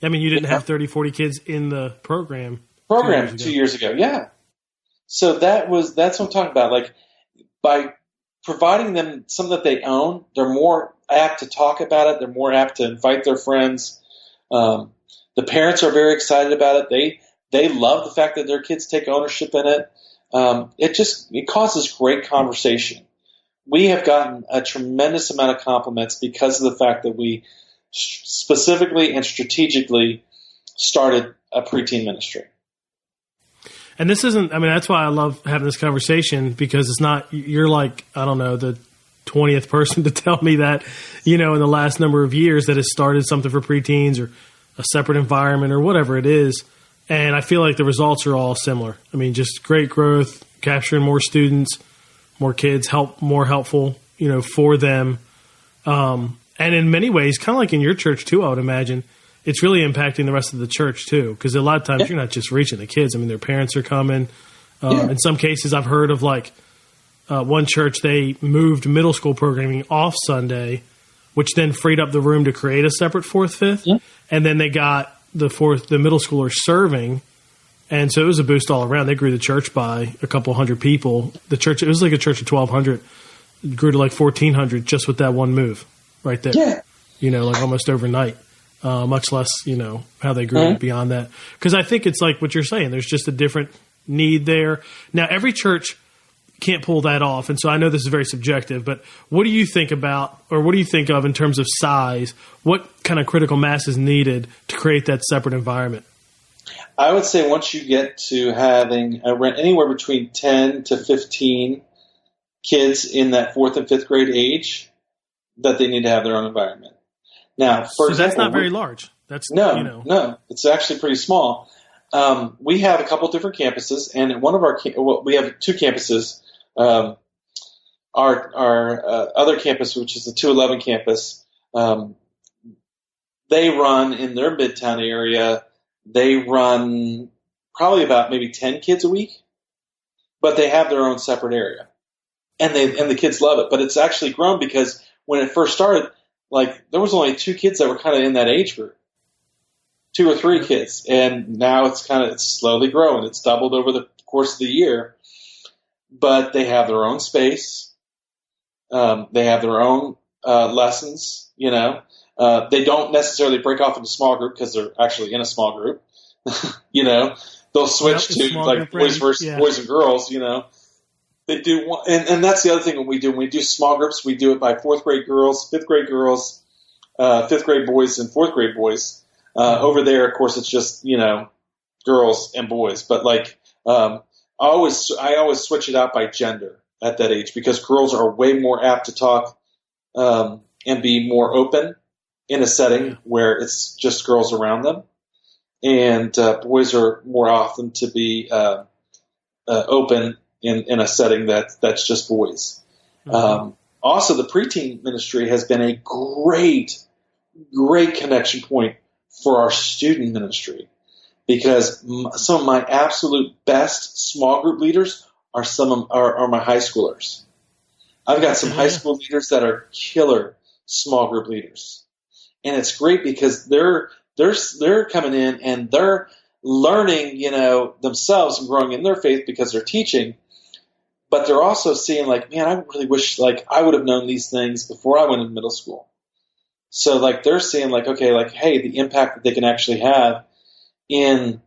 I mean, you didn't have 30, 40 kids in the program 2 years ago. Yeah. So that's what I'm talking about. Like, by providing them something that they own, they're more apt to talk about it. They're more apt to invite their friends. The parents are very excited about it. They love the fact that their kids take ownership in it. It causes great conversation. We have gotten a tremendous amount of compliments because of the fact that we specifically and strategically started a preteen ministry. And this isn't, I mean, that's why I love having this conversation, because it's not, you're like, I don't know, the 20th person to tell me that, you know, in the last number of years that has started something for preteens or a separate environment or whatever it is. And I feel like the results are all similar. I mean, just great growth, capturing more students, more kids, more helpful, you know, for them. And in many ways, kind of like in your church too, I would imagine, it's really impacting the rest of the church too. Because a lot of times you're not just reaching the kids. I mean, their parents are coming. In some cases, I've heard of like one church, they moved middle school programming off Sunday, which then freed up the room to create a separate 4th, 5th. Yeah. And then they got the middle schoolers serving. And so it was a boost all around. They grew the church by a couple hundred people. The church, it was like a church of 1,200. It grew to like 1,400 just with that one move right there. Yeah. You know, like almost overnight. Much less, you know, how they grew beyond that. Because I think it's like what you're saying. There's just a different need there. Now, every church can't pull that off. And so I know this is very subjective, but what do you think about, or what do you think of in terms of size? What kind of critical mass is needed to create that separate environment? I would say once you get to having anywhere between 10 to 15 kids in that 4th and 5th grade age, that they need to have their own environment. Now, for example, that's not very large. That's no, it's actually pretty small. We have a couple different campuses, and at one of we have 2 campuses. Our other campus, which is the 211 campus, they run in their Midtown area. They run probably about maybe 10 kids a week, but they have their own separate area, and the kids love it. But it's actually grown because when it first started, like there was only 2 kids that were kind of in that age group, 2 or 3 kids, and now it's slowly growing. It's doubled over the course of the year. But they have their own space. They have their own lessons, you know. They don't necessarily break off into small group because they're actually in a small group. You know, they'll switch to like boys and girls, you know. They do, and that's the other thing when we do. When we do small groups, we do it by 4th grade girls, 5th grade girls, 5th grade boys, and 4th grade boys. Over there, of course, it's just, you know, girls and boys. But like, I always switch it out by gender at that age because girls are way more apt to talk and be more open in a setting where it's just girls around them, and boys are more often to be open in a setting that's just boys. Also, the preteen ministry has been a great connection point for our student ministry, because some of my absolute best small group leaders are my high schoolers. I've got some high school leaders that are killer small group leaders, and it's great because they're coming in and they're learning, you know, themselves and growing in their faith because they're teaching. But they're also seeing like, man, I really wish like I would have known these things before I went into middle school. So like they're seeing like, okay, like, hey, the impact that they can actually have in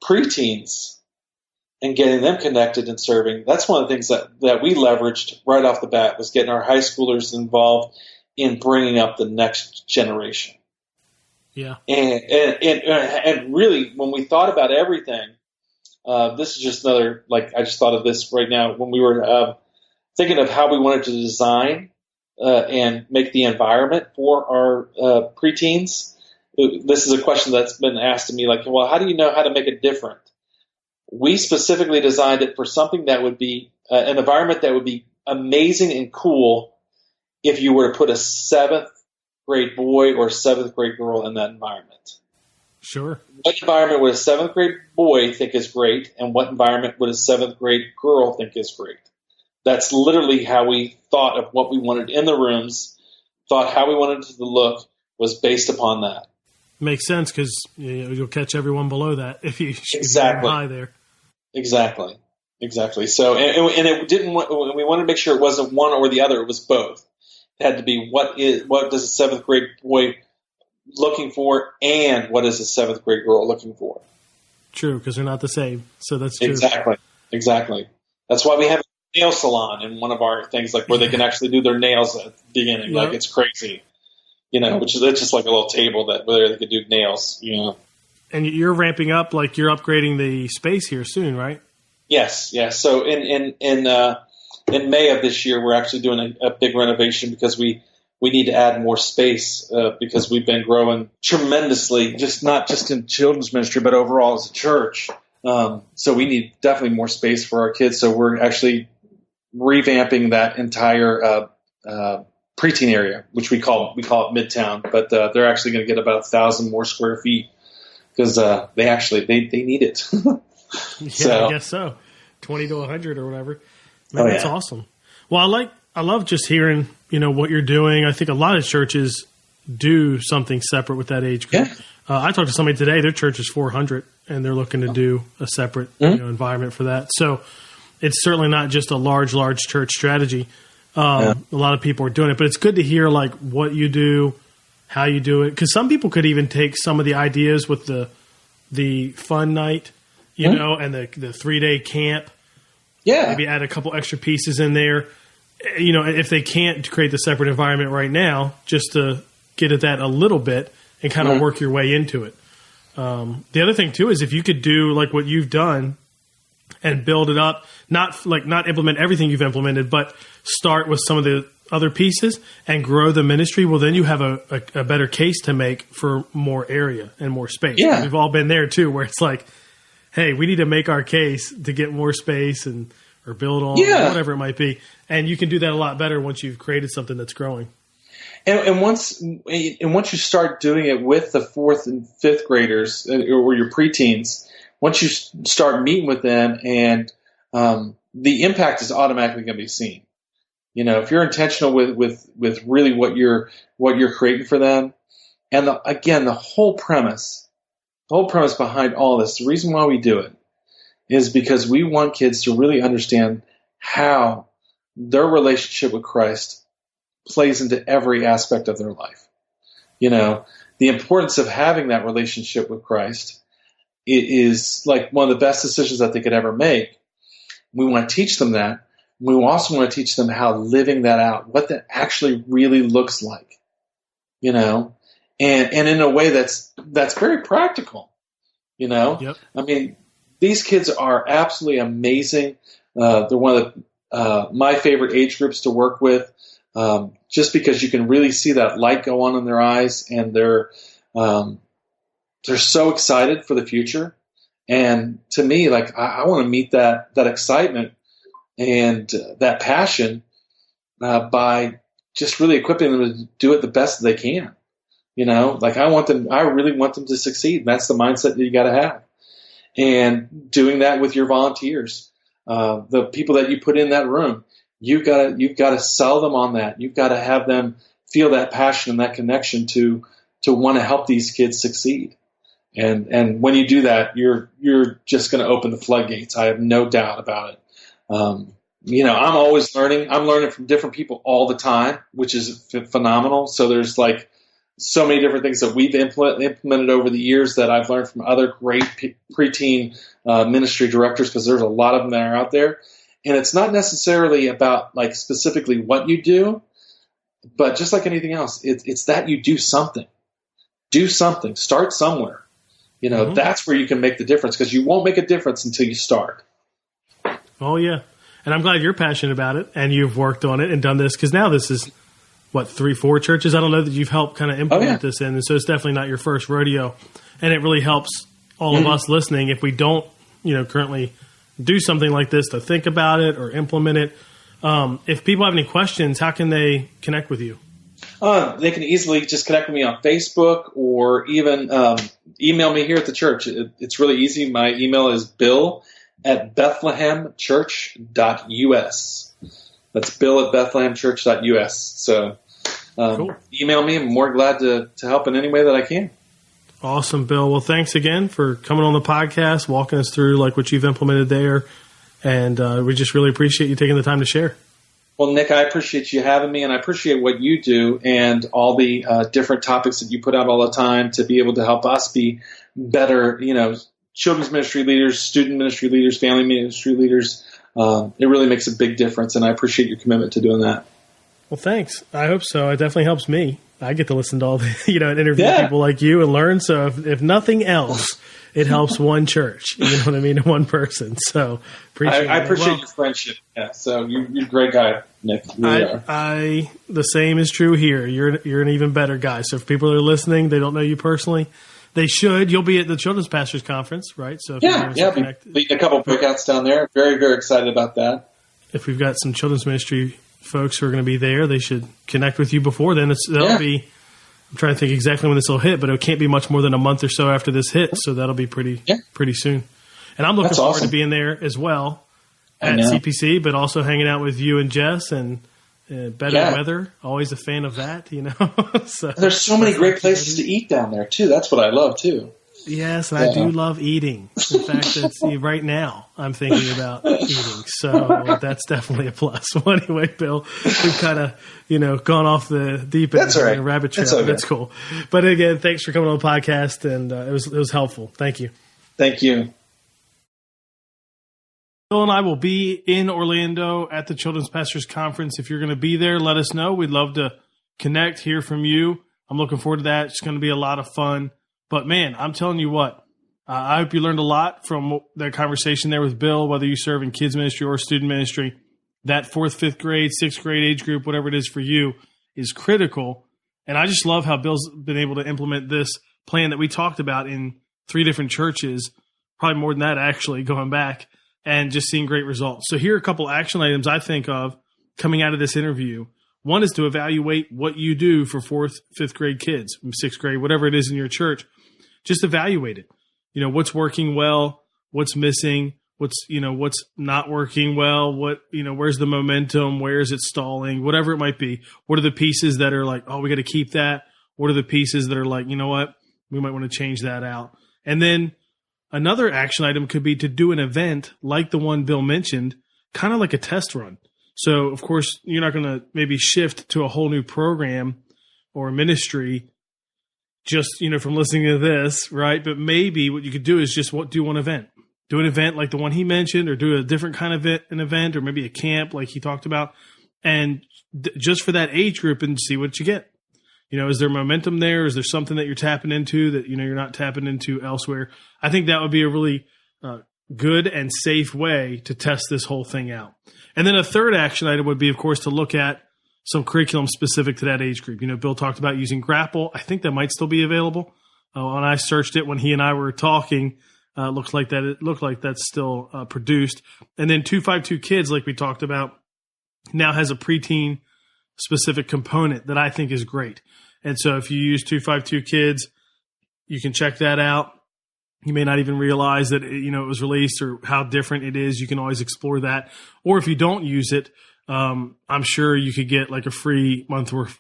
preteens and getting them connected and serving. That's one of the things that we leveraged right off the bat, was getting our high schoolers involved in bringing up the next generation. Yeah. And really, when we thought about everything, this is just another, like, I just thought of this right now when we were thinking of how we wanted to design and make the environment for our preteens. This is a question that's been asked to me, like, well, how do you know how to make it different? We specifically designed it for something that would be an environment that would be amazing and cool if you were to put a 7th grade boy or 7th grade girl in that environment. Sure. What environment would a 7th grade boy think is great, and what environment would a 7th grade girl think is great? That's literally how we thought of what we wanted in the rooms, thought how we wanted it to look, was based upon that. Makes sense, because you'll catch everyone below that if you exactly high there. Exactly. So, and it didn't. We wanted to make sure it wasn't one or the other. It was both. It had to be what does a 7th grade boy looking for, and what is a 7th grade girl looking for. True, because they're not the same. So that's true. Exactly. That's why we have a nail salon in one of our things, like where they can actually do their nails at the beginning. Yep. Like, it's crazy. Which is, it's just like a little table where they could do nails. And you're ramping up, like you're upgrading the space here soon, right? Yes. So in May of this year, we're actually doing a big renovation because we need to add more space because we've been growing tremendously, not just in children's ministry, but overall as a church. So we need definitely more space for our kids. So we're actually revamping that entire preteen area, which we call it Midtown, but they're actually going to get about 1,000 more square feet because they need it. I guess so. 20 to 100 or whatever. Man, that's awesome. Well, I love just hearing, what you're doing. I think a lot of churches do something separate with that age group. Yeah. I talked to somebody today, their church is 400 and they're looking to do a separate environment for that. So it's certainly not just a large church strategy. A lot of people are doing it, but it's good to hear like what you do, how you do it. Cause some people could even take some of the ideas with the fun night, and the 3-day camp. Yeah. Maybe add a couple extra pieces in there. If they can't create the separate environment right now, just to get at that a little bit and kind of work your way into it. The other thing too is if you could do like what you've done and build it up, not implement everything you've implemented, but start with some of the other pieces and grow the ministry. Well, then you have a better case to make for more area and more space. Yeah. We've all been there too, where it's like, hey, we need to make our case to get more space or build on whatever it might be. And you can do that a lot better once you've created something that's growing. And once you start doing it with the 4th and 5th graders or your preteens, once you start meeting with them, and the impact is automatically going to be seen. If you're intentional with really what you're creating for them, and the whole premise behind all this, the reason why we do it is because we want kids to really understand how their relationship with Christ plays into every aspect of their life. The importance of having that relationship with Christ is like one of the best decisions that they could ever make. We want to teach them that. We also want to teach them how living that out, what that actually really looks like, and in a way that's very practical, Yep. I mean, these kids are absolutely amazing. They're one of my favorite age groups to work with, just because you can really see that light go on in their eyes, and they're so excited for the future. And to me, like, I want to meet that excitement and that passion by just really equipping them to do it the best that they can. Like, I really want them to succeed. And that's the mindset that you got to have. And doing that with your volunteers, the people that you put in that room, you've got to sell them on that. You've got to have them feel that passion and that connection to want to help these kids succeed. And when you do that, you're just going to open the floodgates. I have no doubt about it. I'm always learning. I'm learning from different people all the time, which is phenomenal. So there's like so many different things that we've implemented over the years that I've learned from other great preteen ministry directors, because there's a lot of them that are out there. And it's not necessarily about like specifically what you do, but just like anything else, it's that you do something. do something. Start somewhere. That's where you can make the difference, because you won't make a difference until you start. Oh, yeah. And I'm glad you're passionate about it and you've worked on it and done this, because now this is, 3-4 churches? I don't know that you've helped kind of implement this in. And so it's definitely not your first rodeo. And it really helps all of us listening if we don't, currently do something like this, to think about it or implement it. If people have any questions, how can they connect with you? They can easily just connect with me on Facebook, or even email me here at the church. It's really easy. My email is bill@bethlehemchurch.us. That's bill@bethlehemchurch.us. So cool. Email me. I'm more glad to help in any way that I can. Awesome, Bill. Well, thanks again for coming on the podcast, walking us through what you've implemented there. And we just really appreciate you taking the time to share. Well, Nick, I appreciate you having me, and I appreciate what you do and all the different topics that you put out all the time to be able to help us be better, children's ministry leaders, student ministry leaders, family ministry leaders. It really makes a big difference, and I appreciate your commitment to doing that. Well, thanks. I hope so. It definitely helps me. I get to listen to all the, and interview people like you and learn. So if nothing else, it helps one church, you know what I mean, and one person. So I appreciate your friendship. Yeah. So you're a great guy, Nick. You really are. The same is true here. You're an even better guy. So if people are listening, they don't know you personally, they should. You'll be at the Children's Pastors Conference, right? So if leading a couple breakouts down there. Very, very excited about that. If we've got some children's ministry folks who are going to be there, they should connect with you before then. That'll be, I'm trying to think exactly when this will hit, but it can't be much more than a month or so after this hits. So that'll be pretty soon. And I'm looking forward to being there as well at CPC, but also hanging out with you and Jess and better weather. Always a fan of that, So there's so many great places to eat down there too. That's what I love too. Yes, and I do love eating. In fact, right now I'm thinking about eating, so that's definitely a plus. Well, anyway, Bill, we've kind of gone off the deep end, that's right. Rabbit trail. That's cool. But again, thanks for coming on the podcast, and it was helpful. Thank you. Thank you. Bill and I will be in Orlando at the Children's Pastors Conference. If you're going to be there, let us know. We'd love to connect, hear from you. I'm looking forward to that. It's going to be a lot of fun. But, man, I'm telling you what, I hope you learned a lot from that conversation there with Bill, whether you serve in kids ministry or student ministry. That 4th, 5th grade, 6th grade age group, whatever it is for you, is critical. And I just love how Bill's been able to implement this plan that we talked about in 3 different churches, probably more than that actually, going back, and just seeing great results. So here are a couple action items I think of coming out of this interview. One is to evaluate what you do for 4th, 5th grade kids, 6th grade, whatever it is in your church. Just evaluate it. What's working well, what's missing, what's not working well, where's the momentum, where is it stalling, whatever it might be. What are the pieces that are like, oh, we got to keep that? What are the pieces that are like, you know what, we might want to change that out? And then another action item could be to do an event like the one Bill mentioned, kind of like a test run. So, of course, you're not going to maybe shift to a whole new program or ministry just, from listening to this, right? But maybe what you could do is just do one event. Do an event like the one he mentioned, or do a different kind of an event, or maybe a camp like he talked about, and just for that age group, and see what you get. Is there momentum there? Is there something that you're tapping into that, you're not tapping into elsewhere? I think that would be a really good and safe way to test this whole thing out. And then a third action item would be, of course, to look at some curriculum specific to that age group. Bill talked about using Grapple. I think that might still be available. When I searched it when he and I were talking, it looked like that's still produced. And then 252 Kids, like we talked about, now has a preteen specific component that I think is great. And so if you use 252 Kids, you can check that out. You may not even realize that it was released or how different it is. You can always explore that. Or if you don't use it, I'm sure you could get like a free month's worth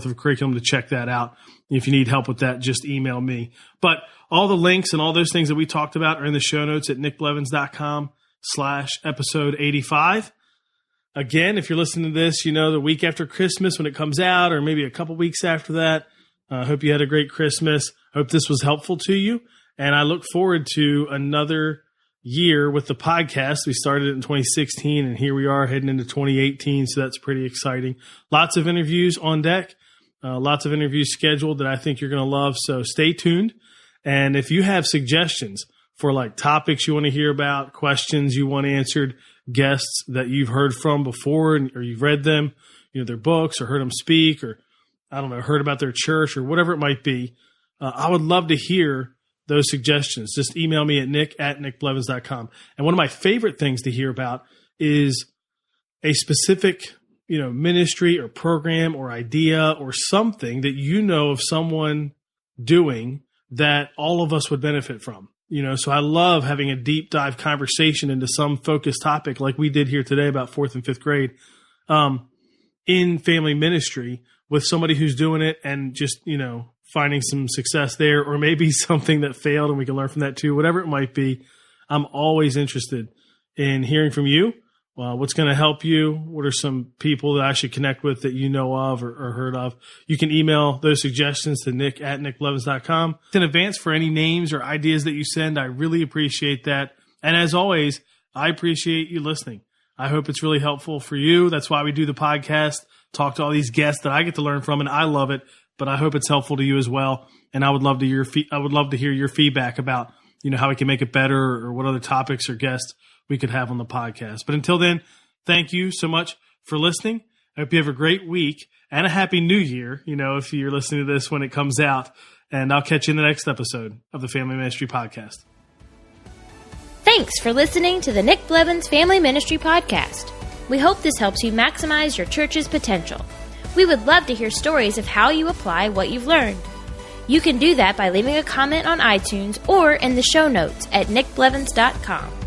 of curriculum to check that out. If you need help with that, just email me. But all the links and all those things that we talked about are in the show notes at nickblevins.com/episode 85. Again, if you're listening to this, the week after Christmas when it comes out, or maybe a couple weeks after that, I hope you had a great Christmas. Hope this was helpful to you. And I look forward to another year with the podcast. We started it in 2016, and here we are heading into 2018, so that's pretty exciting. Lots of interviews on deck. Lots of interviews scheduled that I think you're going to love. So stay tuned. And if you have suggestions for like topics you want to hear about, questions you want answered, guests that you've heard from before or you've read them, their books or heard them speak or I don't know, heard about their church or whatever it might be, I would love to hear those suggestions. Just email me at nick@nickblevins.com. And one of my favorite things to hear about is a specific, ministry or program or idea or something that you know of someone doing that all of us would benefit from. So I love having a deep dive conversation into some focused topic like we did here today about 4th and 5th grade in family ministry with somebody who's doing it and just, finding some success there or maybe something that failed and we can learn from that too, whatever it might be. I'm always interested in hearing from you. What's going to help you? What are some people that I should connect with that you know of or heard of? You can email those suggestions to nick@nickblevins.com. In advance for any names or ideas that you send, I really appreciate that. And as always, I appreciate you listening. I hope it's really helpful for you. That's why we do the podcast, talk to all these guests that I get to learn from, and I love it. But I hope it's helpful to you as well. And I would love to hear your feedback about, how we can make it better or what other topics or guests we could have on the podcast. But until then, thank you so much for listening. I hope you have a great week and a happy new year, if you're listening to this when it comes out. And I'll catch you in the next episode of the Family Ministry Podcast. Thanks for listening to the Nick Blevins Family Ministry Podcast. We hope this helps you maximize your church's potential. We would love to hear stories of how you apply what you've learned. You can do that by leaving a comment on iTunes or in the show notes at nickblevins.com.